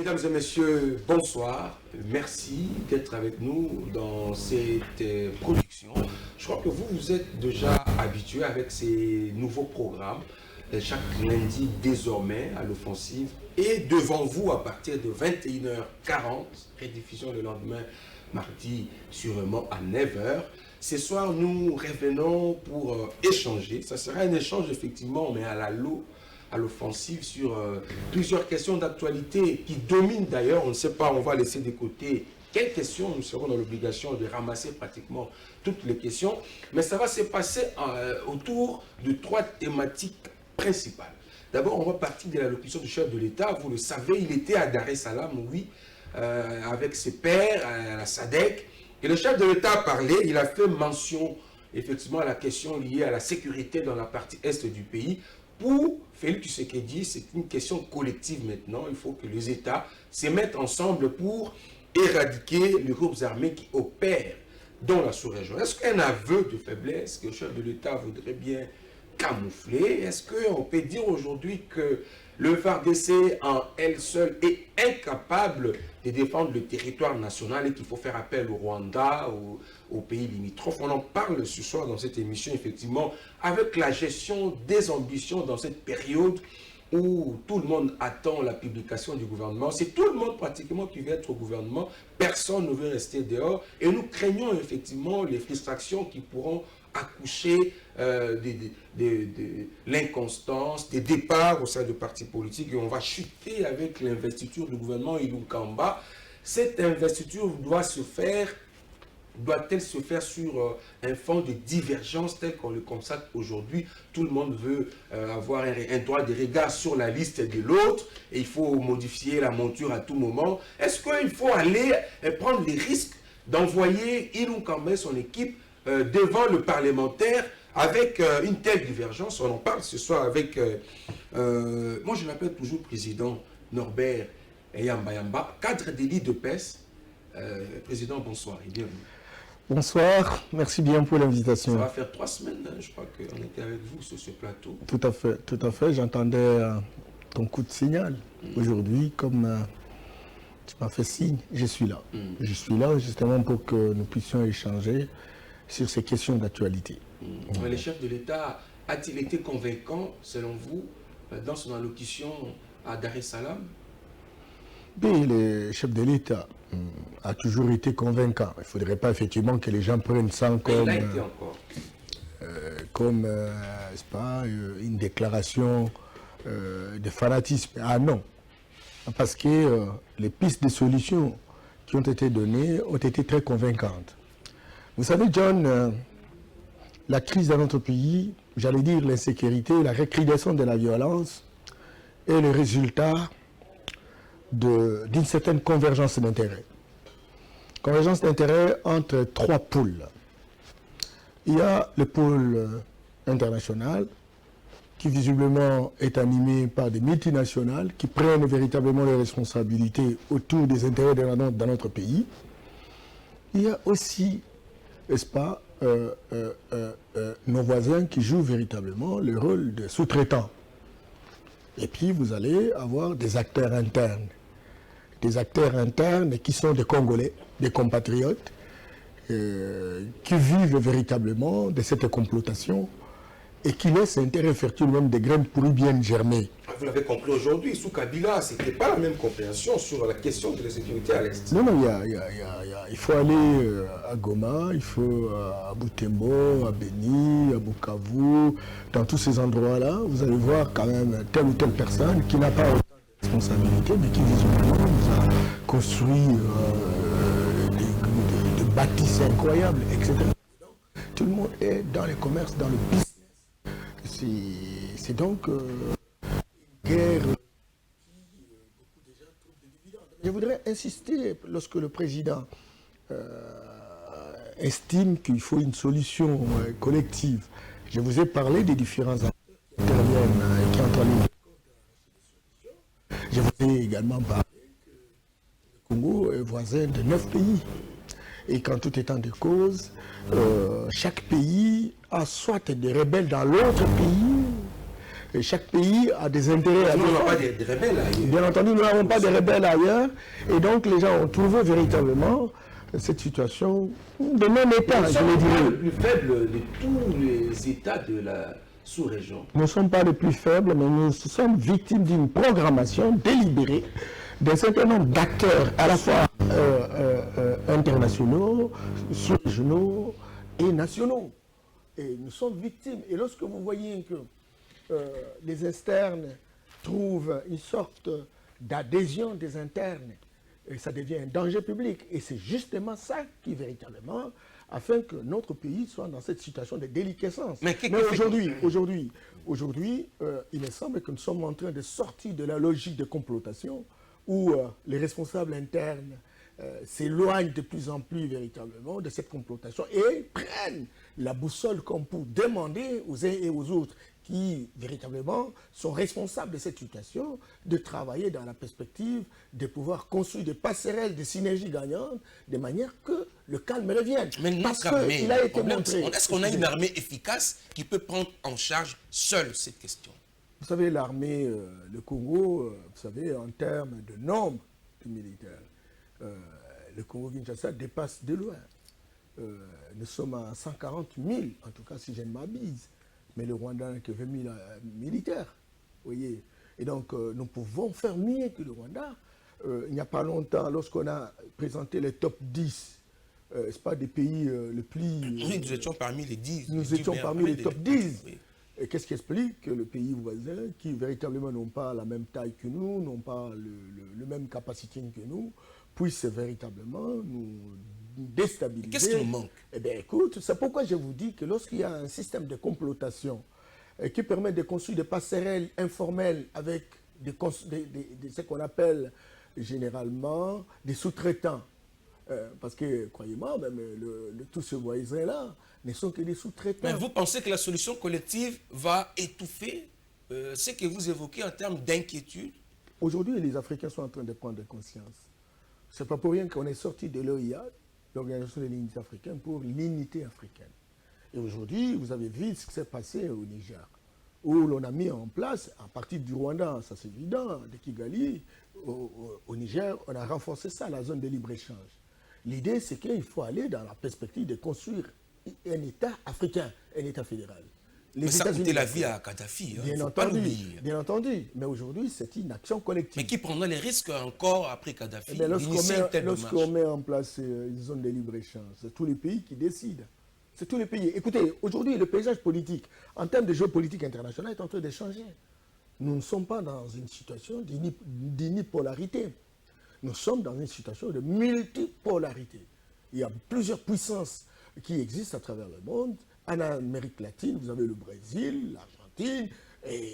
Mesdames et messieurs, bonsoir. Merci d'être avec nous dans cette production. Je crois que vous êtes déjà habitués avec ces nouveaux programmes. Chaque lundi désormais à l'offensive et devant vous à partir de 21h40, rediffusion le lendemain mardi sûrement à 9h. Ce soir, nous revenons pour échanger. Ça sera un échange effectivement, mais à l'offensive sur plusieurs questions d'actualité qui dominent d'ailleurs. On ne sait pas, on va laisser de côté quelles questions. Nous serons dans l'obligation de ramasser pratiquement toutes les questions. Mais ça va se passer autour de trois thématiques principales. D'abord, on va partir de l'allocution du chef de l'État. Vous le savez, il était à Dar es Salaam, oui, avec ses pairs à la SADC. Et le chef de l'État a parlé, il a fait mention effectivement à la question liée à la sécurité dans la partie est du pays. Pour Félix Tshisekedi, c'est une question collective maintenant. Il faut que les États se mettent ensemble pour éradiquer les groupes armés qui opèrent dans la sous-région. Est-ce qu'un aveu de faiblesse que le chef de l'État voudrait bien camoufler? Est-ce qu'on peut dire aujourd'hui que le FARDC en elle seule est incapable de défendre le territoire national et qu'il faut faire appel au Rwanda, aux pays limitrophes? On en parle ce soir dans cette émission, effectivement, avec la gestion des ambitions dans cette période où tout le monde attend la publication du gouvernement. C'est tout le monde pratiquement qui veut être au gouvernement. Personne ne veut rester dehors. Et nous craignons effectivement les frustrations qui pourront accoucher de l'inconstance, des départs au sein de partis politiques, et on va chuter avec l'investiture du gouvernement Ilunkamba. Cette investiture doit-elle se faire sur un fond de divergence tel qu'on le constate aujourd'hui? Tout le monde veut avoir un droit de regard sur la liste de l'autre et il faut modifier la monture à tout moment. Est-ce qu'il faut aller prendre les risques d'envoyer Ilunkamba et son équipe devant le parlementaire avec une telle divergence? On en parle ce soir avec, moi je l'appelle toujours président Norbert Yamba, cadre d'élite de PES. Président, bonsoir et bienvenue. Bonsoir, merci bien pour l'invitation. Ça va faire 3 semaines, hein, je crois qu'on était avec vous sur ce plateau. Tout à fait. J'entendais ton coup de signal. Aujourd'hui, comme tu m'as fait signe, je suis là. Je suis là justement pour que nous puissions échanger sur ces questions d'actualité. Mais le chef de l'État a-t-il été convaincant, selon vous, dans son allocution à Dar es Salaam? Oui, le chef de l'État a toujours été convaincant. Il ne faudrait pas effectivement que les gens prennent ça comme une déclaration de fanatisme. Ah non, parce que les pistes de solutions qui ont été données ont été très convaincantes. Vous savez, John, la crise dans notre pays, j'allais dire l'insécurité, la recrudescence de la violence est le résultat d'une certaine convergence d'intérêts. Convergence d'intérêts entre trois pôles. Il y a le pôle international, qui visiblement est animé par des multinationales qui prennent véritablement les responsabilités autour des intérêts dans notre pays. Il y a aussi, n'est-ce pas, nos voisins qui jouent véritablement le rôle de sous-traitants. Et puis vous allez avoir des acteurs internes. Des acteurs internes qui sont des Congolais, des compatriotes, qui vivent véritablement de cette complotation et qui laissent intérêt fertile même des graines pourries bien germées. Vous l'avez compris aujourd'hui, sous Kabila, ce n'était pas la même compréhension sur la question de la sécurité à l'Est. Non, il faut aller à Goma, il faut à Butembo, à Beni, à Bukavu, dans tous ces endroits-là, vous allez voir quand même telle ou telle personne qui n'a pas autant de responsabilité, mais qui visiblement nous a construit des bâtisses incroyables, etc. Tout le monde est dans les commerces, dans le business. C'est donc une guerre qui beaucoup de gens trouvent des dividendes. Je voudrais insister, lorsque le président estime qu'il faut une solution collective, je vous ai parlé des différents acteurs qui interviennent et qui entrent en ligne. Je vous ai également parlé que le Congo est voisin de 9 pays. Et quand tout est en de cause, chaque pays a soit des rebelles dans l'autre pays, Et chaque pays a des intérêts à Nous n'avons pas défendre. des rebelles ailleurs. Bien entendu, nous n'avons pas de rebelles ailleurs. Et donc, les gens ont trouvé véritablement cette situation de non-État, Nous je sommes le dirais. le plus faible de tous les États de la sous-région. Nous ne sommes pas les plus faibles, mais nous sommes victimes d'une programmation délibérée d'un certain nombre d'acteurs, à la fois internationaux, sous-régionaux et nationaux. Et nous sommes victimes. Et lorsque vous voyez que les externes trouvent une sorte d'adhésion des internes, et ça devient un danger public. Et c'est justement ça qui, véritablement, afin que notre pays soit dans cette situation de déliquescence. Mais aujourd'hui, il me semble que nous sommes en train de sortir de la logique de complotation où les responsables internes s'éloignent de plus en plus véritablement de cette complotation et prennent la boussole comme pour demander aux uns et aux autres qui véritablement sont responsables de cette situation de travailler dans la perspective de pouvoir construire des passerelles de synergie gagnantes de manière que le calme revienne. Mais parce qu'il a été montré. Est-ce qu'on a une armée efficace qui peut prendre en charge seule cette question? Vous savez, l'armée, le Congo, vous savez, en termes de nombre de militaires, le Congo-Kinshasa dépasse de loin. Nous sommes à 140 000, en tout cas si je ne m'abuse. Mais le Rwanda n'a que 20 000 militaires. Voyez. Et donc, nous pouvons faire mieux que le Rwanda. Il n'y a pas longtemps, lorsqu'on a présenté les top 10, c'est pas des pays les plus... oui, nous étions parmi les 10. Nous étions parmi les top 10. Oui. Et qu'est-ce qui explique que le pays voisin, qui véritablement n'ont pas la même taille que nous, n'ont pas le même capacité que nous, puissent véritablement nous déstabiliser. Qu'est-ce qui nous manque? Eh bien, écoute, c'est pourquoi je vous dis que lorsqu'il y a un système de complotation qui permet de construire des passerelles informelles avec ce qu'on appelle généralement des sous-traitants, parce que, croyez-moi, même tous ces voisins-là ne sont que des sous-traitants. Mais vous pensez que la solution collective va étouffer ce que vous évoquez en termes d'inquiétude? Aujourd'hui, les Africains sont en train de prendre conscience. Ce n'est pas pour rien qu'on est sorti de l'OIA, l'Organisation de l'Unité africaine, pour l'unité africaine. Et aujourd'hui, vous avez vu ce qui s'est passé au Niger, où l'on a mis en place, à partir du Rwanda, ça c'est évident, de Kigali, au Niger, on a renforcé ça, la zone de libre-échange. L'idée, c'est qu'il faut aller dans la perspective de construire un État africain, un État fédéral. Mais ça a coûté la vie à Kadhafi, hein, bien entendu. Mais aujourd'hui, c'est une action collective. Mais qui prendra les risques encore après Kadhafi? Lorsqu'on met en place une zone de libre-échange, c'est tous les pays qui décident. C'est tous les pays. Écoutez, aujourd'hui, le paysage politique, en termes de géopolitique internationale, est en train de changer. Nous ne sommes pas dans une situation d'unipolarité. Nous sommes dans une situation de multipolarité. Il y a plusieurs puissances qui existent à travers le monde. En Amérique latine, vous avez le Brésil, l'Argentine, et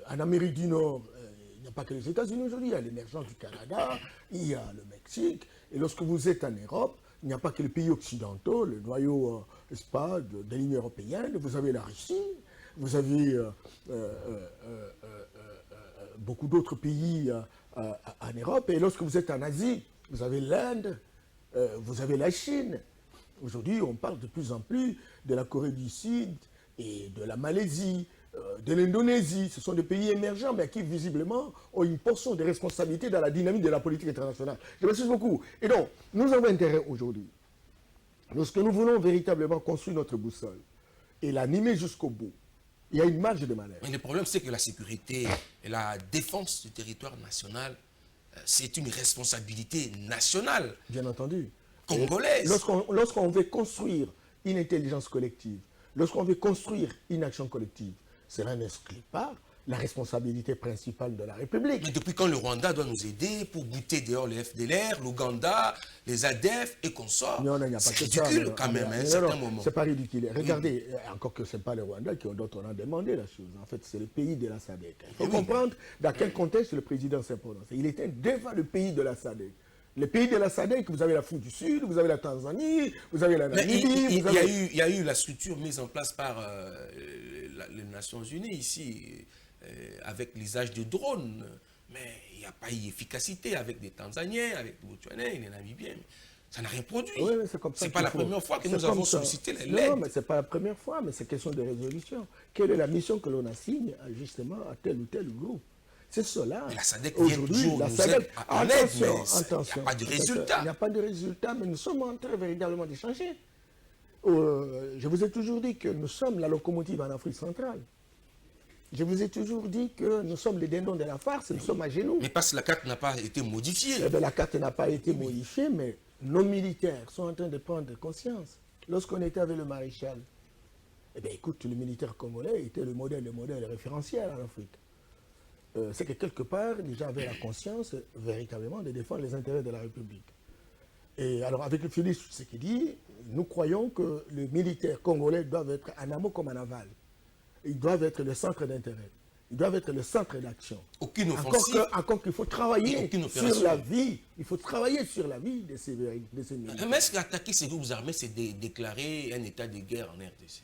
en Amérique du Nord, il n'y a pas que les États-Unis aujourd'hui, il y a l'émergence du Canada, il y a le Mexique, et lorsque vous êtes en Europe, il n'y a pas que les pays occidentaux, le noyau, n'est-ce pas, de l'Union européenne, vous avez la Russie, vous avez beaucoup d'autres pays en Europe, et lorsque vous êtes en Asie, vous avez l'Inde, vous avez la Chine. Aujourd'hui, on parle de plus en plus de la Corée du Sud et de la Malaisie, de l'Indonésie. Ce sont des pays émergents, mais qui visiblement ont une portion de responsabilité dans la dynamique de la politique internationale. Je m'excuse beaucoup. Et donc, nous avons intérêt aujourd'hui, lorsque nous voulons véritablement construire notre boussole et l'animer jusqu'au bout, il y a une marge de manœuvre. Mais le problème, c'est que la sécurité et la défense du territoire national, c'est une responsabilité nationale. Bien entendu. Congolaise. Lorsqu'on veut construire une intelligence collective, lorsqu'on veut construire une action collective, cela n'exclut pas la responsabilité principale de la République. Mais depuis quand le Rwanda doit nous aider pour buter dehors les FDLR, l'Ouganda, les ADF et consorts? Non, il n'y a pas que ça. C'est ridicule quand même, à un certain moment. C'est pas ridicule. Regardez, encore que ce n'est pas le Rwanda dont on a demandé la chose. En fait, c'est le pays de la SADC. Il faut comprendre dans quel contexte le président s'est prononcé. Il était devant le pays de la SADC. Le pays de la SADC, vous avez l'Afrique du Sud, vous avez la Tanzanie, vous avez la Namibie. Il y a eu la structure mise en place par les Nations Unies ici, avec l'usage de drones. Mais il n'y a pas eu d'efficacité avec des Tanzaniens, avec des Botswanais, des Namibiens. Ça n'a rien produit. Oui, c'est comme ça. C'est pas la première fois que nous avons sollicité l'aide. Non, mais c'est pas la première fois, mais c'est question de résolution. Quelle est la mission que l'on assigne justement à tel ou tel groupe? C'est cela. Mais la SADC vient toujours nous aider en aide, mais il n'y a pas de résultat. Il n'y a pas de résultat, mais nous sommes en train véritablement d'échanger. Je vous ai toujours dit que nous sommes la locomotive en Afrique centrale. Je vous ai toujours dit que nous sommes les dindons de la farce, nous sommes à genoux. Mais parce que la carte n'a pas été modifiée. Eh bien, la carte n'a pas été modifiée, mais nos militaires sont en train de prendre conscience. Lorsqu'on était avec le maréchal, eh bien, écoute, le militaire congolais était le modèle référentiel en Afrique. C'est que quelque part, les gens avaient la conscience véritablement de défendre les intérêts de la République. Et alors, avec le Félix Tshisekedi, nous croyons que les militaires congolais doivent être en amont comme en aval. Ils doivent être le centre d'intérêt. Ils doivent être le centre d'action. Aucune offensive. Encore qu'il faut travailler sur la vie. Il faut travailler sur la vie de ces militaires. Mais est-ce qu'attaquer ces groupes armés, c'est déclarer un état de guerre en RDC?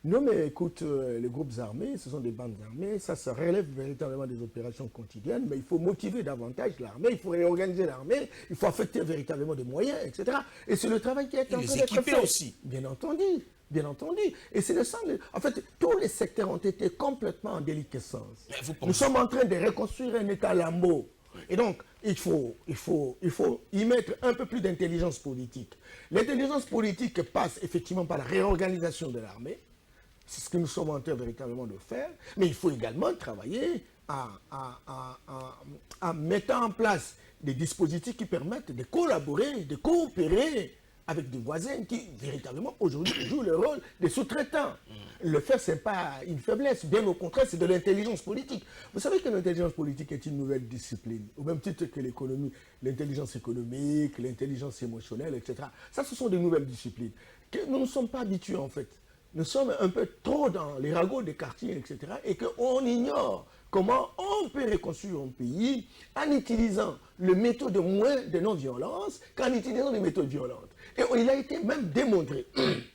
Non, mais écoute, les groupes armés, ce sont des bandes armées. Ça relève véritablement des opérations quotidiennes. Mais il faut motiver davantage l'armée. Il faut réorganiser l'armée. Il faut affecter véritablement des moyens, etc. Et c'est le travail qui est en train d'être fait. Aussi. Bien entendu. Bien entendu. Et c'est le sens. En fait, tous les secteurs ont été complètement en déliquescence. Nous sommes en train de reconstruire un État lambeau. Et donc, il faut y mettre un peu plus d'intelligence politique. L'intelligence politique passe effectivement par la réorganisation de l'armée. C'est ce que nous sommes en train véritablement de faire. Mais il faut également travailler en mettant en place des dispositifs qui permettent de collaborer, de coopérer avec des voisins qui, véritablement, aujourd'hui, jouent le rôle des sous-traitants. Le faire, ce n'est pas une faiblesse. Bien au contraire, c'est de l'intelligence politique. Vous savez que l'intelligence politique est une nouvelle discipline, au même titre que l'économie, l'intelligence économique, l'intelligence émotionnelle, etc. Ça, ce sont des nouvelles disciplines que nous ne sommes pas habitués, en fait. Nous sommes un peu trop dans les ragots des quartiers, etc. Et qu'on ignore comment on peut reconstruire un pays en utilisant le méthode de non-violence qu'en utilisant des méthodes violentes. Et il a été même démontré,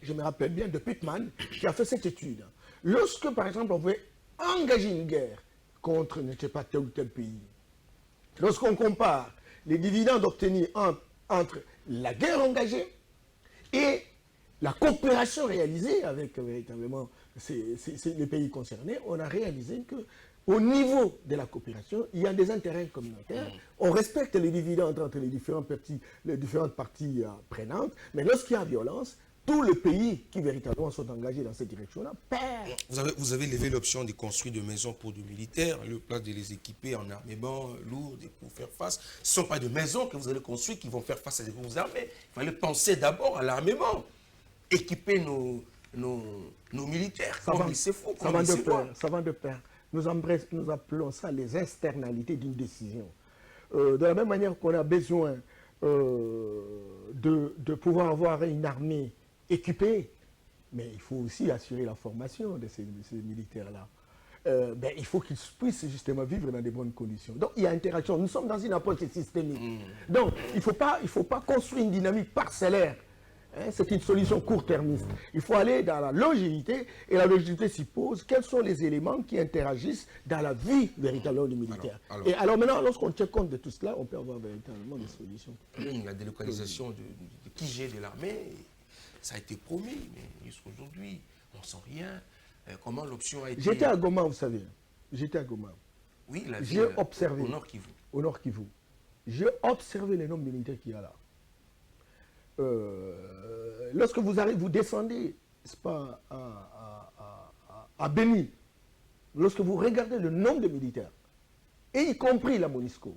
je me rappelle bien de Pittman, qui a fait cette étude. Lorsque, par exemple, on veut engager une guerre contre, je ne sais pas, tel ou tel pays, lorsqu'on compare les dividendes obtenus entre la guerre engagée et la coopération réalisée avec véritablement les pays concernés, on a réalisé qu'au niveau de la coopération, il y a des intérêts communautaires. On respecte les dividendes entre les différentes parties prenantes, mais lorsqu'il y a violence, tous les pays qui véritablement sont engagés dans cette direction-là perdent. Vous avez levé l'option de construire des maisons pour des militaires, le plan de les équiper en armement lourd pour faire face. Ce ne sont pas des maisons que vous allez construire qui vont faire face à des groupes armés. Il fallait penser d'abord à l'armement. Équiper nos militaires. Ça va de pair. Nous appelons ça les externalités d'une décision. De la même manière qu'on a besoin de pouvoir avoir une armée équipée, mais il faut aussi assurer la formation de ces militaires-là. Il faut qu'ils puissent justement vivre dans de bonnes conditions. Donc il y a interaction. Nous sommes dans une approche systémique. Donc il ne faut pas construire une dynamique parcellaire. C'est une solution court-termiste. Il faut aller dans la longévité, et la longévité suppose quels sont les éléments qui interagissent dans la vie véritablement du militaire. Et alors maintenant, lorsqu'on tient compte de tout cela, on peut avoir véritablement des solutions. La délocalisation de QG de l'armée, ça a été promis, mais jusqu'aujourd'hui, on ne sent rien. Comment l'option a été... J'étais à Goma, vous savez. J'étais à Goma. Oui, la ville, j'ai observé, au Nord Kivu. Au Nord Kivu. J'ai observé les nombres militaires qu'il y a là. Lorsque vous descendez, c'est pas à Béni, lorsque vous regardez le nombre de militaires, et y compris la MONUSCO,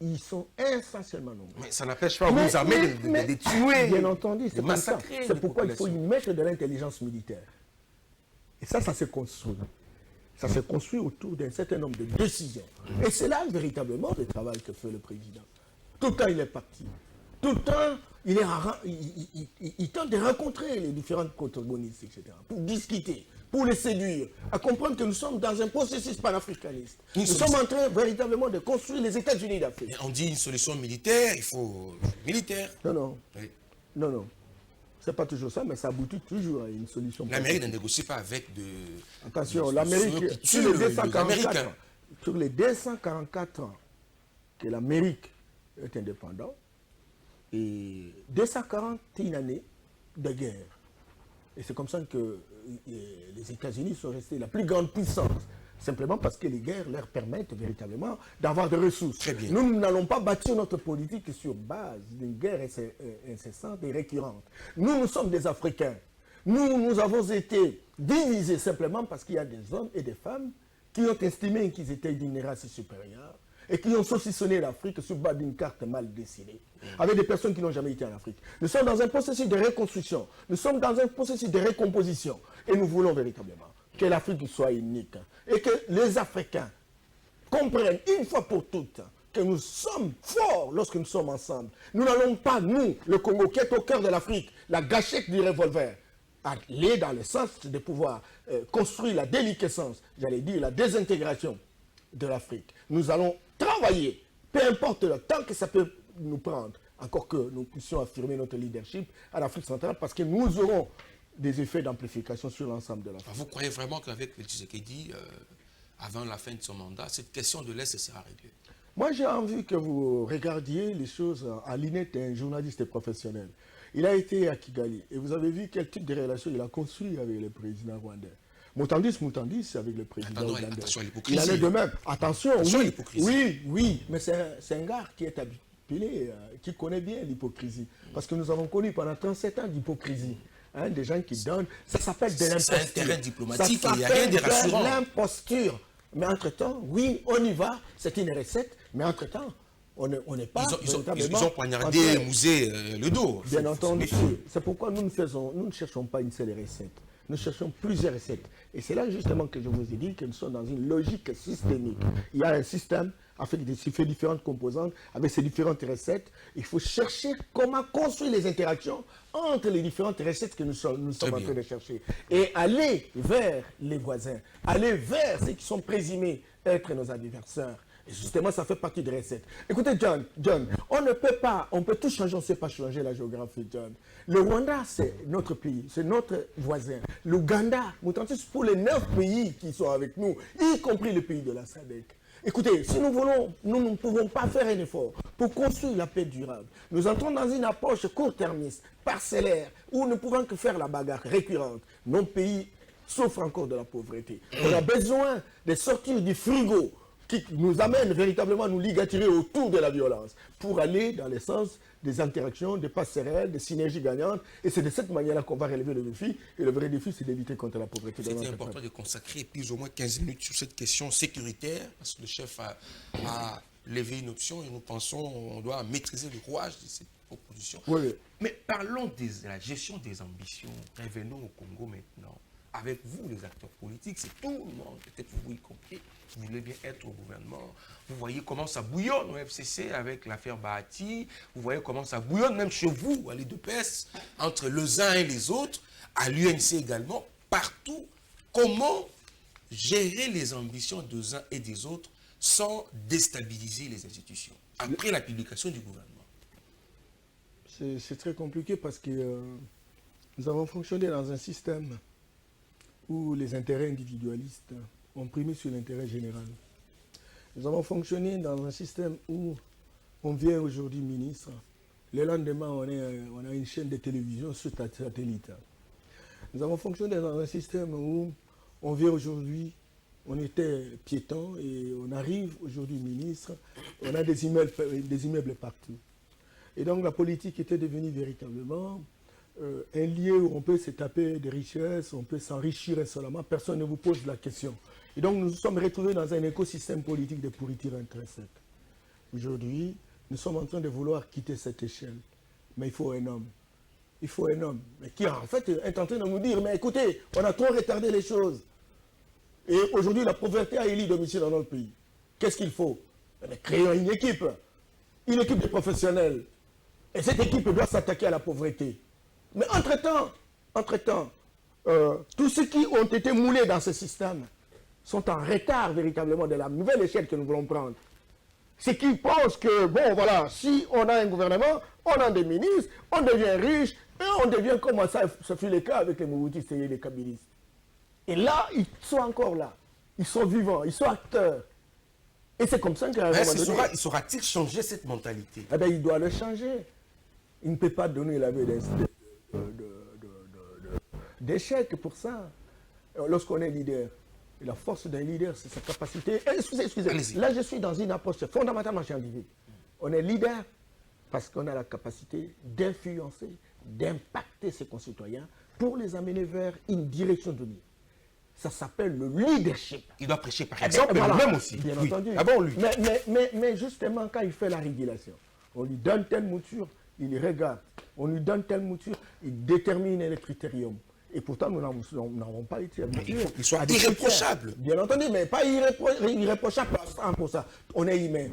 ils sont essentiellement nombreux. Mais ça n'empêche pas aux armées de tuer, bien entendu, de massacrer. C'est pourquoi il faut y mettre de l'intelligence militaire. Et ça se construit. Ça se construit autour d'un certain nombre de décisions. Et c'est là véritablement le travail que fait le président. Tout le temps, il est parti. Tout le temps, il tente de rencontrer les différentes protagonistes, etc., pour discuter, pour les séduire, à comprendre que nous sommes dans un processus panafricaniste. Nous sommes en train véritablement de construire les États-Unis d'Afrique. On dit une solution militaire, il faut militaire. Non. Non. C'est pas toujours ça, mais ça aboutit toujours à une solution. L'Amérique ne négocie pas avec de... Attention, l'Amérique, sur les 244 ans que l'Amérique est indépendante, Et 241 années de guerre. Et c'est comme ça que les États-Unis sont restés la plus grande puissance. Simplement parce que les guerres leur permettent véritablement d'avoir des ressources. Très bien. Nous n'allons pas bâtir notre politique sur base d'une guerre incessante et récurrente. Nous sommes des Africains. Nous avons été divisés simplement parce qu'il y a des hommes et des femmes qui ont estimé qu'ils étaient d'une race supérieure et qui ont saucissonné l'Afrique sur base d'une carte mal dessinée, avec des personnes qui n'ont jamais été en Afrique. Nous sommes dans un processus de reconstruction, nous sommes dans un processus de recomposition, et nous voulons véritablement que l'Afrique soit unique, et que les Africains comprennent une fois pour toutes que nous sommes forts lorsque nous sommes ensemble. Nous n'allons pas, nous, le Congo, qui est au cœur de l'Afrique, la gâchette du revolver, aller dans le sens de pouvoir construire la déliquescence, j'allais dire la désintégration de l'Afrique. Nous allons travailler, peu importe le temps que ça peut nous prendre, encore que nous puissions affirmer notre leadership à l'Afrique centrale, parce que nous aurons des effets d'amplification sur l'ensemble de l'Afrique. Vous croyez vraiment qu'avec le Tshisekedi, avant la fin de son mandat, cette question de l'Est sera réglée? Moi, j'ai envie que vous regardiez les choses à l'inette d'un journaliste professionnel. Il a été à Kigali, et vous avez vu quel type de relation il a construit avec le président rwandais. Moutandis avec le président rwandais. Attention à l'hypocrisie. Il en est de même. Attention, à oui, l'hypocrisie. oui, mais c'est un gars qui est habitué, qui connaît bien l'hypocrisie. Parce que nous avons connu pendant 37 ans d'hypocrisie. Hein, des gens qui donnent, ça s'appelle de l'imposture. C'est un terrain diplomatique, il n'y a rien de rassurant. L'imposture. Mais entre-temps, oui, on y va, c'est une recette, mais entre-temps, on n'est pas... Ils ont poignardé Mouzé le dos. Bien entendu. C'est pourquoi nous ne cherchons pas une seule recette. Nous cherchons plusieurs recettes. Et c'est là justement que je vous ai dit que nous sommes dans une logique systémique. Il y a un système avec différentes composantes, avec ces différentes recettes. Il faut chercher comment construire les interactions entre les différentes recettes que nous sommes en train de chercher. Et aller vers les voisins, aller vers ceux qui sont présumés être nos adversaires. Et justement, ça fait partie des recettes. Écoutez, John, on peut tout changer, on ne sait pas changer la géographie, John. Le Rwanda, c'est notre pays, c'est notre voisin. L'Ouganda, pour les 9 pays qui sont avec nous, y compris le pays de la SADC. Écoutez, si nous voulons, nous ne pouvons pas faire un effort pour construire la paix durable. Nous entrons dans une approche court-termiste, parcellaire, où nous ne pouvons que faire la bagarre récurrente. Nos pays souffrent encore de la pauvreté. On a besoin de sortir du frigo qui nous amène véritablement à nous ligaturer autour de la violence pour aller dans le sens des interactions, des passerelles, des synergies gagnantes. Et c'est de cette manière-là qu'on va relever le défi. Et le vrai défi, c'est d'éviter contre la pauvreté. C'était important de consacrer plus ou moins 15 minutes sur cette question sécuritaire, parce que le chef a levé une option et nous pensons qu'on doit maîtriser le rouage de cette proposition. Oui. Mais parlons de la gestion des ambitions. Revenons au Congo maintenant. Avec vous, les acteurs politiques, c'est tout le monde, peut-être vous y compris, vous voulez bien être au gouvernement. Vous voyez comment ça bouillonne au FCC avec l'affaire Bahati. Vous voyez comment ça bouillonne même chez vous, à l'IDPS, entre les uns et les autres, à l'UNC également, partout. Comment gérer les ambitions des uns et des autres sans déstabiliser les institutions, après la publication du gouvernement? C'est très compliqué parce que nous avons fonctionné dans un système où les intérêts individualistes ont primé sur l'intérêt général. Nous avons fonctionné dans un système où on vient aujourd'hui ministre, le lendemain on a une chaîne de télévision sur satellite. Nous avons fonctionné dans un système où on vient aujourd'hui, on était piéton et on arrive aujourd'hui ministre, on a des immeubles partout. Et donc la politique était devenue véritablement un lieu où on peut se taper des richesses, on peut s'enrichir insolemment, personne ne vous pose la question. Et donc nous nous sommes retrouvés dans un écosystème politique de pourriture intrinsèque. Aujourd'hui, nous sommes en train de vouloir quitter cette échelle. Mais il faut un homme. Il faut un homme. Mais qui en fait est en train de nous dire, mais écoutez, on a trop retardé les choses. Et aujourd'hui, la pauvreté a élu domicile dans notre pays. Qu'est-ce qu'il faut? Créons une équipe de professionnels. Et cette équipe doit s'attaquer à la pauvreté. Mais entre-temps, tous ceux qui ont été moulés dans ce système sont en retard véritablement de la nouvelle échelle que nous voulons prendre. Ceux qui pensent que, bon voilà, si on a un gouvernement, on a des ministres, on devient riche, et on devient comme ça fut le cas avec les Mobutistes et les Kabilistes. Et là, ils sont encore là. Ils sont vivants, ils sont acteurs. Et c'est comme ça qu'à un moment donné... Saura-t-il changer cette mentalité? Eh bien, il doit le changer. Il ne peut pas donner l'avis d'échec pour ça. Lorsqu'on est leader, la force d'un leader, c'est sa capacité. Excusez. Là, je suis dans une approche fondamentalement scientifique. On est leader parce qu'on a la capacité d'influencer, d'impacter ses concitoyens pour les amener vers une direction donnée. Ça s'appelle le leadership. Il doit prêcher par exemple, voilà, lui-même aussi. Bien entendu. Ah bon, lui. Mais justement, quand il fait la régulation, on lui donne telle mouture, il regarde. On lui donne telle mouture, il détermine les critériums. Et pourtant, nous n'avons pas été habitués. Il faut qu'il soit irréprochable. Bien entendu, mais pas irréprochable pour ça. On est humain,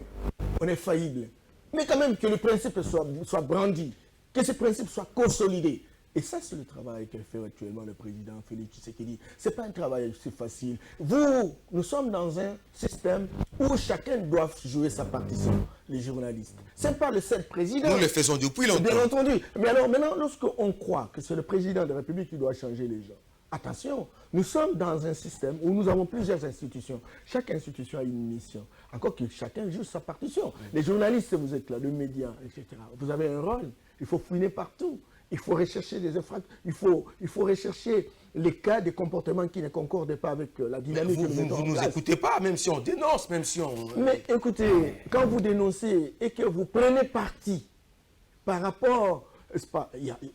on est faillible. Mais quand même que le principe soit brandi, que ce principe soit consolidé. Et ça, c'est le travail que fait actuellement le président Félix Tshisekedi. Ce n'est pas un travail si facile. Nous sommes dans un système où chacun doit jouer sa partition, les journalistes. Ce n'est pas le seul président. Nous le faisons depuis longtemps. Bien entendu. Mais alors maintenant, lorsqu'on croit que c'est le président de la République qui doit changer les gens, attention, nous sommes dans un système où nous avons plusieurs institutions. Chaque institution a une mission. Encore que chacun joue sa partition. Les journalistes, vous êtes là, les médias, etc. Vous avez un rôle. Il faut fouiner partout. Il faut rechercher des infractions, il faut rechercher les cas des comportements qui ne concordent pas avec la dynamique. Vous ne nous écoutez pas, même si on dénonce, même si on... Mais écoutez, quand vous dénoncez et que vous prenez parti par rapport...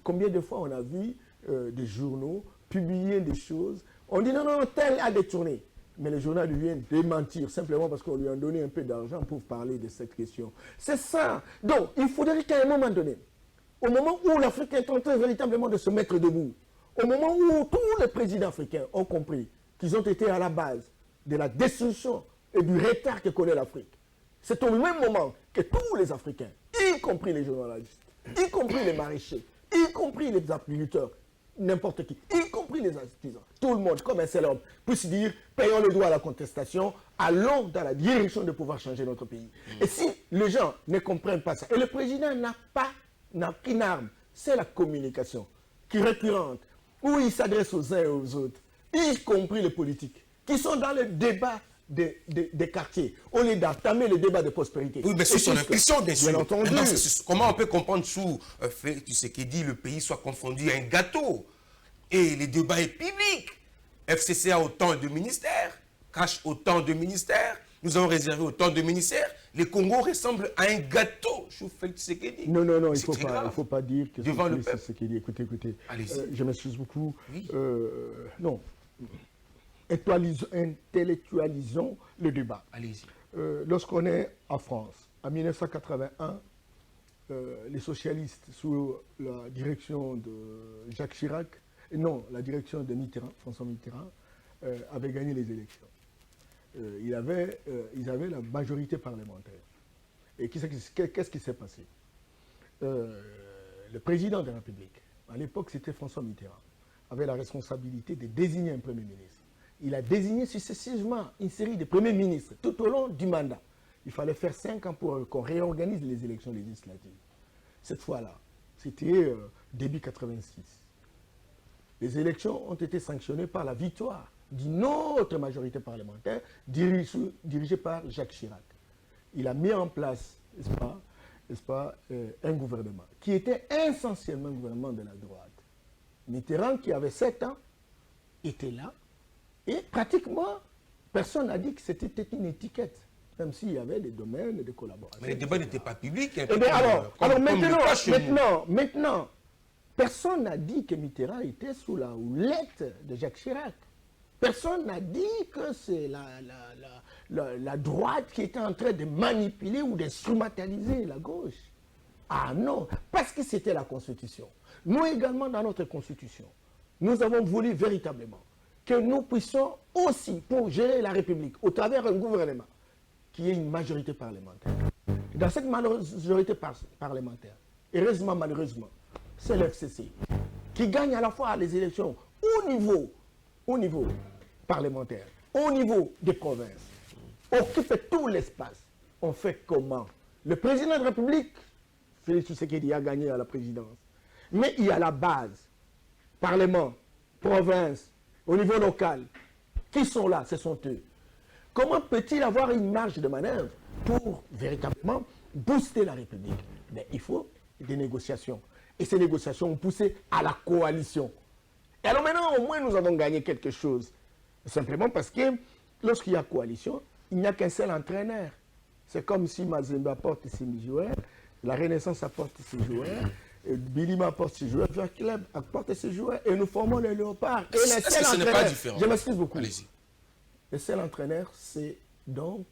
Combien de fois on a vu des journaux publier des choses, on dit non, tel a détourné. Mais le journal vient démentir simplement parce qu'on lui a donné un peu d'argent pour parler de cette question. C'est ça. Donc, il faudrait qu'à un moment donné, au moment où l'Afrique est en train véritablement de se mettre debout, au moment où tous les présidents africains ont compris qu'ils ont été à la base de la destruction et du retard que connaît l'Afrique, c'est au même moment que tous les Africains, y compris les journalistes, y compris les maraîchers, y compris les agriculteurs, n'importe qui, y compris les artisans, tout le monde, comme un seul homme, puisse dire, payons le droit à la contestation, allons dans la direction de pouvoir changer notre pays. Et si les gens ne comprennent pas ça, et le président n'a qu'une arme, c'est la communication, qui est récurrente, où il s'adresse aux uns et aux autres, y compris les politiques, qui sont dans le débat des quartiers, au lieu d'entamer le débat de prospérité. Oui, mais sous son impression, bien sûr. Entendu. Comment on peut comprendre sous ce qui dit le pays soit confondu à un gâteau? Et les débats est public. FCC a autant de ministères, cache autant de ministères, nous avons réservé autant de ministères. Les Congo ressemblent à un gâteau. Non, il ne faut pas dire que devant le peuple. Tshisekedi. Écoutez. Je m'excuse beaucoup. Oui. Non. Intellectualisons le débat. Allez-y. Lorsqu'on est en France, en 1981, les socialistes, sous la direction de Jacques Chirac, la direction de François Mitterrand, avaient gagné les élections. Ils avaient la majorité parlementaire. Et qu'est-ce qui s'est passé? Le président de la République, à l'époque c'était François Mitterrand, avait la responsabilité de désigner un Premier ministre. Il a désigné successivement une série de premiers ministres tout au long du mandat. Il fallait faire 5 ans pour qu'on réorganise les élections législatives. Cette fois-là, c'était début 86. Les élections ont été sanctionnées par la victoire d'une autre majorité parlementaire dirigée par Jacques Chirac. Il a mis en place, n'est-ce pas, un gouvernement qui était essentiellement un gouvernement de la droite. Mitterrand, qui avait 7 ans, était là. Et pratiquement, personne n'a dit que c'était une étiquette, même s'il y avait des domaines de collaboration. Mais les débats n'étaient pas publics. Maintenant, personne n'a dit que Mitterrand était sous la houlette de Jacques Chirac. Personne n'a dit que c'est la droite qui était en train de manipuler ou d'instrumentaliser la gauche. Ah non, parce que c'était la Constitution. Nous également, dans notre Constitution, nous avons voulu véritablement que nous puissions aussi, pour gérer la République, au travers d'un gouvernement, qui ait une majorité parlementaire. Dans cette majorité parlementaire, heureusement, malheureusement, c'est l'FCC qui gagne à la fois les élections au niveau parlementaire, au niveau des provinces, occupe tout l'espace. On fait comment? Le président de la République, Félix Tshisekedi, a gagné à la présidence. Mais il y a la base, parlement, province, au niveau local. Qui sont là? Ce sont eux. Comment peut-il avoir une marge de manœuvre pour véritablement booster la République? Mais il faut des négociations. Et ces négociations ont poussé à la coalition. Et alors maintenant, au moins, nous avons gagné quelque chose. Simplement parce que lorsqu'il y a coalition, il n'y a qu'un seul entraîneur. C'est comme si Mazembe apporte ses joueurs, la Renaissance apporte ses joueurs, Bilima apporte ses joueurs, Vert Club apporte ses joueurs, et nous formons le Léopard. Et Est-ce que ce n'est pas différent? Je m'excuse beaucoup. Allez-y. Le seul entraîneur, c'est donc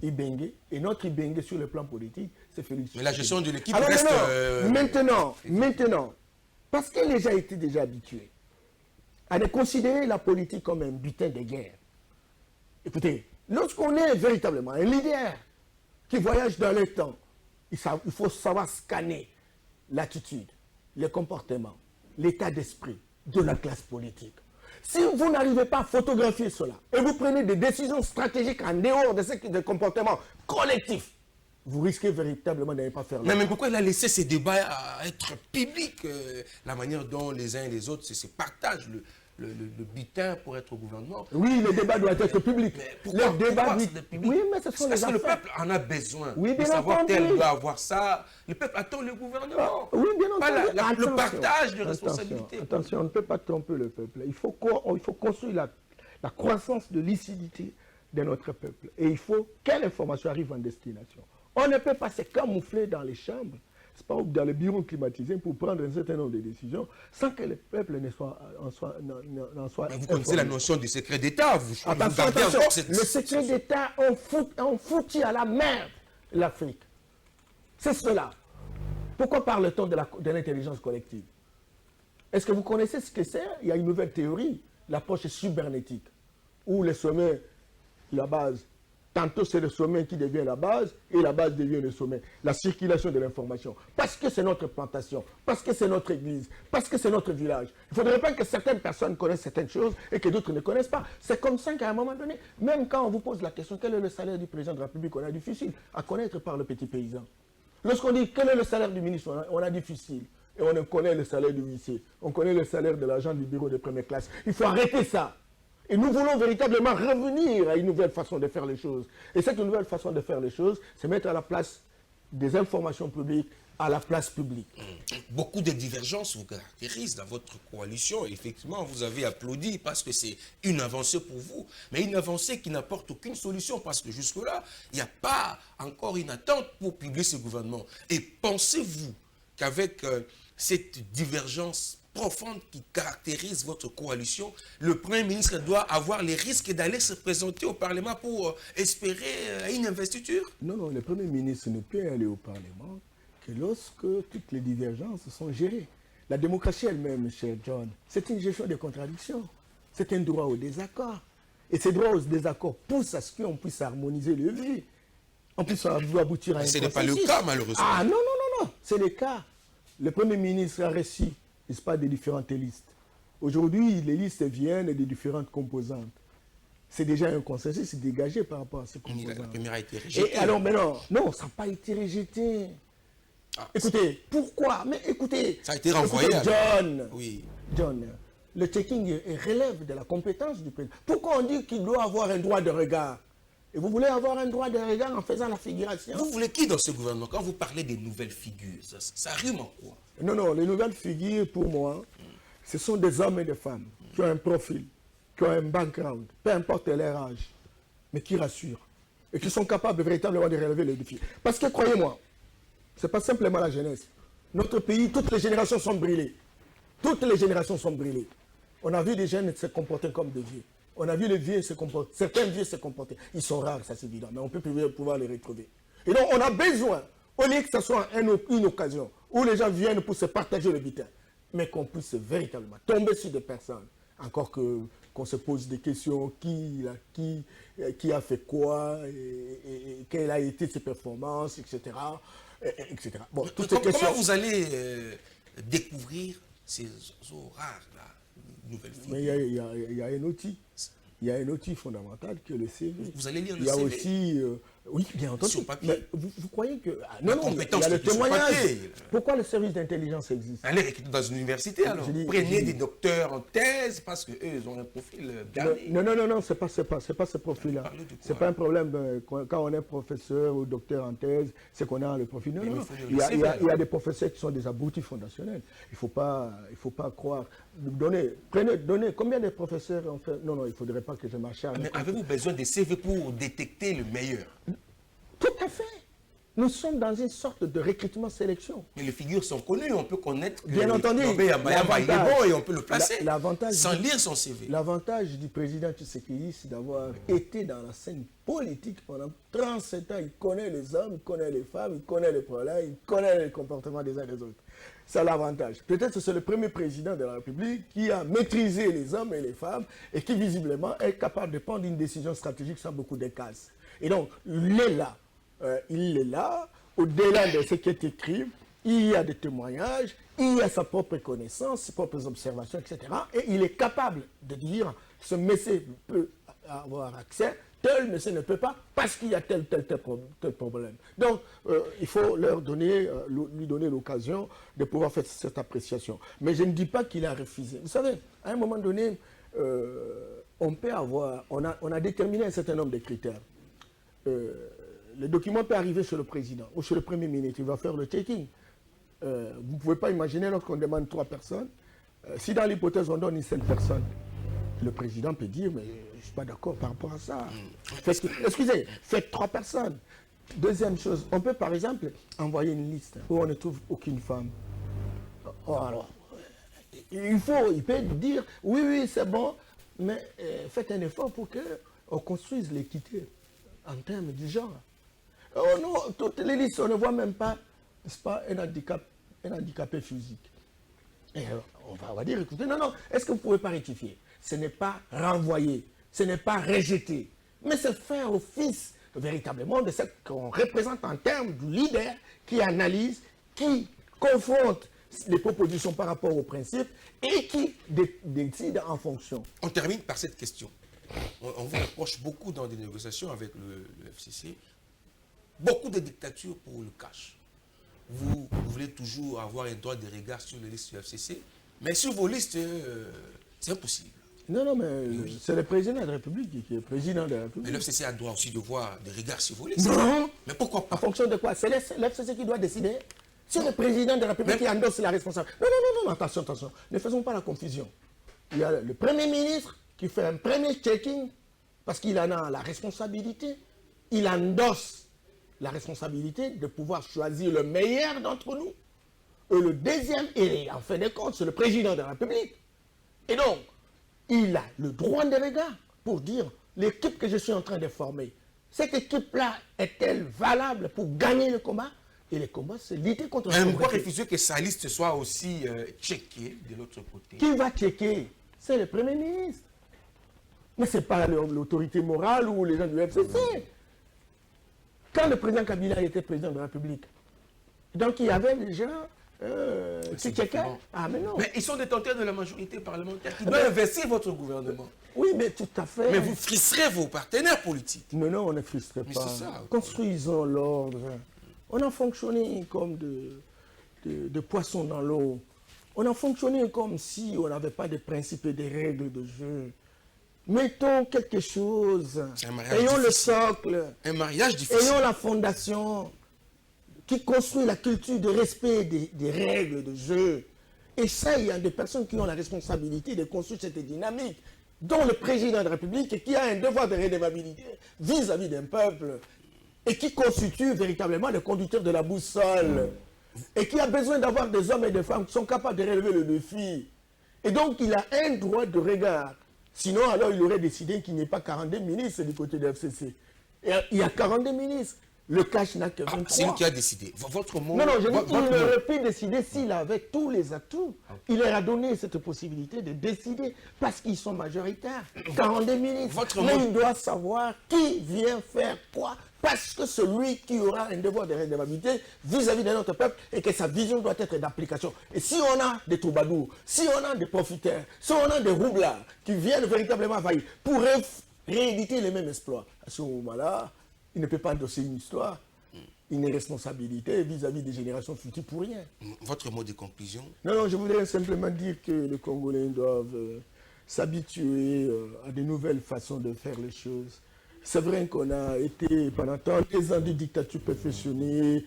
Ibenge. Et notre Ibenge sur le plan politique, c'est Félix. Mais la gestion de l'équipe alors reste... Maintenant, parce que les gens étaient déjà habitués à ne considérer la politique comme un butin de guerre. Écoutez, lorsqu'on est véritablement un leader qui voyage dans le temps, il faut savoir scanner l'attitude, le comportement, l'état d'esprit de la classe politique. Si vous n'arrivez pas à photographier cela et vous prenez des décisions stratégiques en dehors de ce comportement collectif, vous risquez véritablement de ne pas faire le Mais pourquoi il a laissé ces débats être publics? La manière dont les uns et les autres se partagent le butin pour être au gouvernement. Oui, le débat doit être public. Pourquoi public. Oui, mais ce sont les Est-ce que le affaires. peuple en a besoin Oui, de bien savoir entendu. tel doit avoir ça? Le peuple attend le gouvernement. Oui, bien Pas entendu. le Attention. partage de responsabilités. Attention, on ne peut pas tromper le peuple. Il faut construire la croissance de lucidité de notre peuple. Et il faut quelle information arrive en destination. On ne peut pas se camoufler dans les chambres, c'est pas dans les bureaux climatisés pour prendre un certain nombre de décisions sans que le peuple n'en soit Mais vous connaissez la notion du secret d'État. Vous Attention, gardez attention. encore cette... Le secret d'État ont foutu à la merde l'Afrique. C'est cela. Pourquoi parle-t-on de l'intelligence collective? Est-ce que vous connaissez ce que c'est? Il y a une nouvelle théorie, l'approche cybernétique, où le sommet, la base, tantôt c'est le sommet qui devient la base et la base devient le sommet. La circulation de l'information. Parce que c'est notre plantation, parce que c'est notre église, parce que c'est notre village. Il ne faudrait pas que certaines personnes connaissent certaines choses et que d'autres ne connaissent pas. C'est comme ça qu'à un moment donné, même quand on vous pose la question, quel est le salaire du président de la République, on a difficile à connaître par le petit paysan. Lorsqu'on dit quel est le salaire du ministre, on a difficile. Et on connaît le salaire du huissier, on connaît le salaire de l'agent du bureau de première classe. Il faut arrêter ça. Et nous voulons véritablement revenir à une nouvelle façon de faire les choses. Et cette nouvelle façon de faire les choses, c'est mettre à la place des informations publiques à la place publique. Beaucoup de divergences vous caractérisent dans votre coalition. Effectivement, vous avez applaudi parce que c'est une avancée pour vous, mais une avancée qui n'apporte aucune solution parce que jusque-là, il n'y a pas encore une attente pour publier ce gouvernement. Et pensez-vous qu'avec cette divergence profonde qui caractérise votre coalition, le Premier ministre doit avoir les risques d'aller se présenter au Parlement pour espérer une investiture? Non, non, le Premier ministre ne peut aller au Parlement que lorsque toutes les divergences sont gérées. La démocratie elle-même, cher John, c'est une gestion des contradictions. C'est un droit au désaccord. Et ces droits au désaccord poussent à ce qu'on puisse harmoniser le vues. On puisse aboutir à un consensus. Ce n'est pas le cas, malheureusement. Ah non, non, non, non, c'est le cas. Le Premier ministre a reçu, n'est-ce pas, des différentes listes. Aujourd'hui, les listes viennent des différentes composantes. C'est déjà un consensus dégagé par rapport à ces composantes. La première a été rejetée. Et alors maintenant, non, ça n'a pas été rejeté. Ah, écoutez, pourquoi? Mais écoutez, ça a été renvoyé. Écoutez, John, oui. John, le checking relève de la compétence du président. Pourquoi on dit qu'il doit avoir un droit de regard? Et vous voulez avoir un droit de regard en faisant la figuration? Vous voulez qui dans ce gouvernement? Quand vous parlez des nouvelles figures, ça rime en quoi? Non, non, les nouvelles figures, pour moi, ce sont des hommes et des femmes qui ont un profil, qui ont un background, peu importe leur âge, mais qui rassurent et qui sont capables véritablement de relever les défis. Parce que, croyez-moi, ce n'est pas simplement la jeunesse. Notre pays, toutes les générations sont brûlées. Toutes les générations sont brûlées. On a vu des jeunes se comporter comme des vieux. On a vu les vieux se comporter, certains vieux se comporter. Ils sont rares, ça c'est évident, mais on peut pouvoir les retrouver. Et donc, on a besoin, au lieu que ce soit une occasion où les gens viennent pour se partager le butin, mais qu'on puisse véritablement tomber sur des personnes, encore qu'on se pose des questions, qui a fait quoi, et quelle a été ses performances, etc. etc. Bon, toutes ces questions. Comment vous allez découvrir ces rares-là, nouvelles figures? Mais il y a un outil. Il y a un outil fondamental qui est le CV. Vous allez lire le CV. Il y a CV. aussi Oui, bien entendu. Sur papier. Mais vous croyez que... Ah, La non, compétence, il y a le c'est sur témoignage. papier. Pourquoi le service d'intelligence existe? Allez recruter dans une université alors. Prenez des docteurs en thèse parce qu'eux, ils ont un profil garni. Non, c'est pas ce profil-là. C'est pas un problème quand on est professeur ou docteur en thèse, c'est qu'on a le profil. Non, il y a des professeurs qui sont des abrutis fondationnels. Il faut pas croire. Donnez, combien de professeurs ont fait... Non, il ne faudrait pas que je m'acharne. Mais avez-vous besoin des CV pour détecter le meilleur? Tout à fait. Nous sommes dans une sorte de recrutement-sélection. Mais les figures sont connues, on peut connaître que bien entendu, il est bon et on peut le placer sans lire son CV. L'avantage du président Tshisekedi, c'est d'avoir été dans la scène politique pendant 37 ans. Il connaît les hommes, il connaît les femmes, il connaît les problèmes, il connaît les comportements des uns et des autres. C'est l'avantage. Peut-être que c'est le premier président de la République qui a maîtrisé les hommes et les femmes et qui visiblement est capable de prendre une décision stratégique sans beaucoup de casse. Et donc, il est là, au-delà de ce qui est écrit, il y a des témoignages, il y a sa propre connaissance, ses propres observations, etc. Et il est capable de dire, ce monsieur peut avoir accès, tel monsieur ne peut pas, parce qu'il y a tel problème. Donc, il faut lui donner l'occasion de pouvoir faire cette appréciation. Mais je ne dis pas qu'il a refusé. Vous savez, à un moment donné, on a déterminé un certain nombre de critères. Le document peut arriver chez le président ou chez le premier ministre, il va faire le checking. Vous ne pouvez pas imaginer lorsqu'on demande 3 personnes, si dans l'hypothèse on donne une seule personne, le président peut dire, mais je ne suis pas d'accord par rapport à ça. Faites 3 personnes. Deuxième chose, on peut par exemple envoyer une liste où on ne trouve aucune femme. Alors, il peut dire, oui, c'est bon, mais faites un effort pour qu'on construise l'équité en termes du genre. Oh non, toutes les listes, on ne voit même pas, n'est-ce pas, un handicapé physique. Et on va dire, écoutez, non, est-ce que vous ne pouvez pas rectifier? Ce n'est pas renvoyer, ce n'est pas rejeter, mais c'est faire office véritablement de ce qu'on représente en termes du leader qui analyse, qui confronte les propositions par rapport aux principes et qui décide en fonction. On termine par cette question. On vous approche beaucoup dans des négociations avec le FCC. Beaucoup de dictatures pour le cash. Vous voulez toujours avoir un droit de regard sur les listes du FCC, mais sur vos listes, c'est impossible. Non, mais oui. C'est le président de la République qui est président de la République. Mais le FCC a droit aussi de voir des regards sur vos listes. Non. Mais pourquoi pas? En fonction de quoi? C'est le FCC qui doit décider. C'est le président de la République qui endosse la responsabilité. Non, attention. Ne faisons pas la confusion. Il y a le Premier ministre qui fait un premier checking parce qu'il en a la responsabilité. Il endosse la responsabilité de pouvoir choisir le meilleur d'entre nous. Et le deuxième, et en fin de compte, c'est le président de la République. Et donc, il a le droit de regard pour dire l'équipe que je suis en train de former, cette équipe-là est-elle valable pour gagner le combat? Et le combat, c'est lutter contre la pauvreté. On peut refuser que sa liste soit aussi checkée de l'autre côté. Qui va checker? C'est le Premier ministre. Mais ce n'est pas l'autorité morale ou les gens du FCC. Quand le président Kabila était président de la République, donc il y avait des gens qui checkaient. Ah, mais non. Mais ils sont détenteurs de la majorité parlementaire qui doit investir votre gouvernement. Oui, mais tout à fait. Mais vous frustrez vos partenaires politiques. Non, on ne frustrerait pas. C'est ça. Construisons l'ordre. On a fonctionné comme de poissons dans l'eau. On a fonctionné comme si on n'avait pas de principes et des règles de jeu. Mettons quelque chose. Ayons le socle. Un mariage difficile. Ayons la fondation qui construit la culture de respect des règles de jeu. Et ça, il y a des personnes qui ont la responsabilité de construire cette dynamique, dont le président de la République, et qui a un devoir de redevabilité vis-à-vis d'un peuple, et qui constitue véritablement le conducteur de la boussole, et qui a besoin d'avoir des hommes et des femmes qui sont capables de relever le défi. Et donc, il a un droit de regard. Sinon, alors, il aurait décidé qu'il n'y ait pas 42 ministres du côté de FCC. Et il y a 42 ministres. Le cash n'a que 23. C'est lui qui a décidé. Votre mot... Non, je dis qu'il aurait pu décider s'il avait tous les atouts. Il leur a donné cette possibilité de décider parce qu'ils sont majoritaires. 42 ministres. Mais il doit savoir qui vient faire quoi. Parce que celui qui aura un devoir de redevabilité vis-à-vis de notre peuple et que sa vision doit être d'application. Et si on a des troubadours, si on a des profiteurs, si on a des roublards qui viennent véritablement faillir pour rééditer les mêmes exploits, à ce moment-là, il ne peut pas endosser une histoire, une responsabilité vis-à-vis des générations futures pour rien. Votre mot de conclusion? Non, je voudrais simplement dire que les Congolais doivent s'habituer à de nouvelles façons de faire les choses. C'est vrai qu'on a été pendant tant des ans de dictature perfectionnée,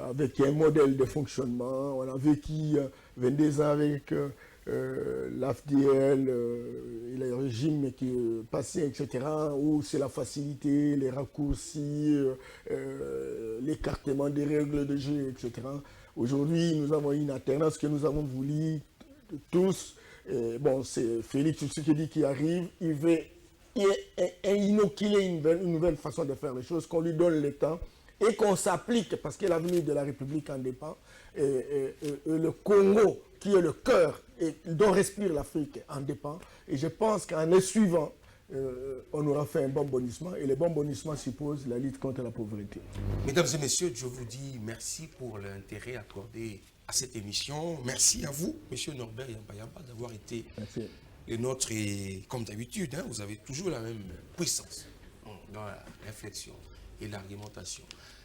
avec un modèle de fonctionnement. On a vécu 22 ans avec l'AFDL et le régime qui est passé, etc., où c'est la facilité, les raccourcis, l'écartement des règles de jeu, etc. Aujourd'hui, nous avons une alternance que nous avons voulu tous. Bon, c'est Félix Tshisekedi qui arrive, il veut inoculer une nouvelle façon de faire les choses, qu'on lui donne le temps et qu'on s'applique, parce que l'avenir de la République en dépend. Le Congo, qui est le cœur et dont respire l'Afrique, en dépend. Et je pense qu'en les suivant, on aura fait un bon bondissement. Et le bon bondissement suppose la lutte contre la pauvreté. Mesdames et messieurs, je vous dis merci pour l'intérêt accordé à cette émission. Merci à vous, monsieur Norbert Yamba, d'avoir été le nôtre. Et comme d'habitude, vous avez toujours la même puissance dans la réflexion et l'argumentation.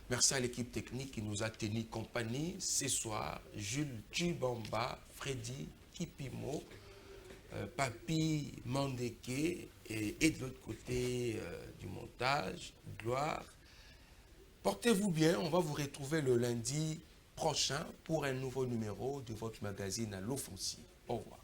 Merci à l'équipe technique qui nous a tenu compagnie ce soir. Jules Tchibamba, Freddy Kipimo, Papi Mandeke et de l'autre côté du montage, Gloire. Portez-vous bien, on va vous retrouver le lundi prochain pour un nouveau numéro de votre magazine à l'offensive. Au revoir.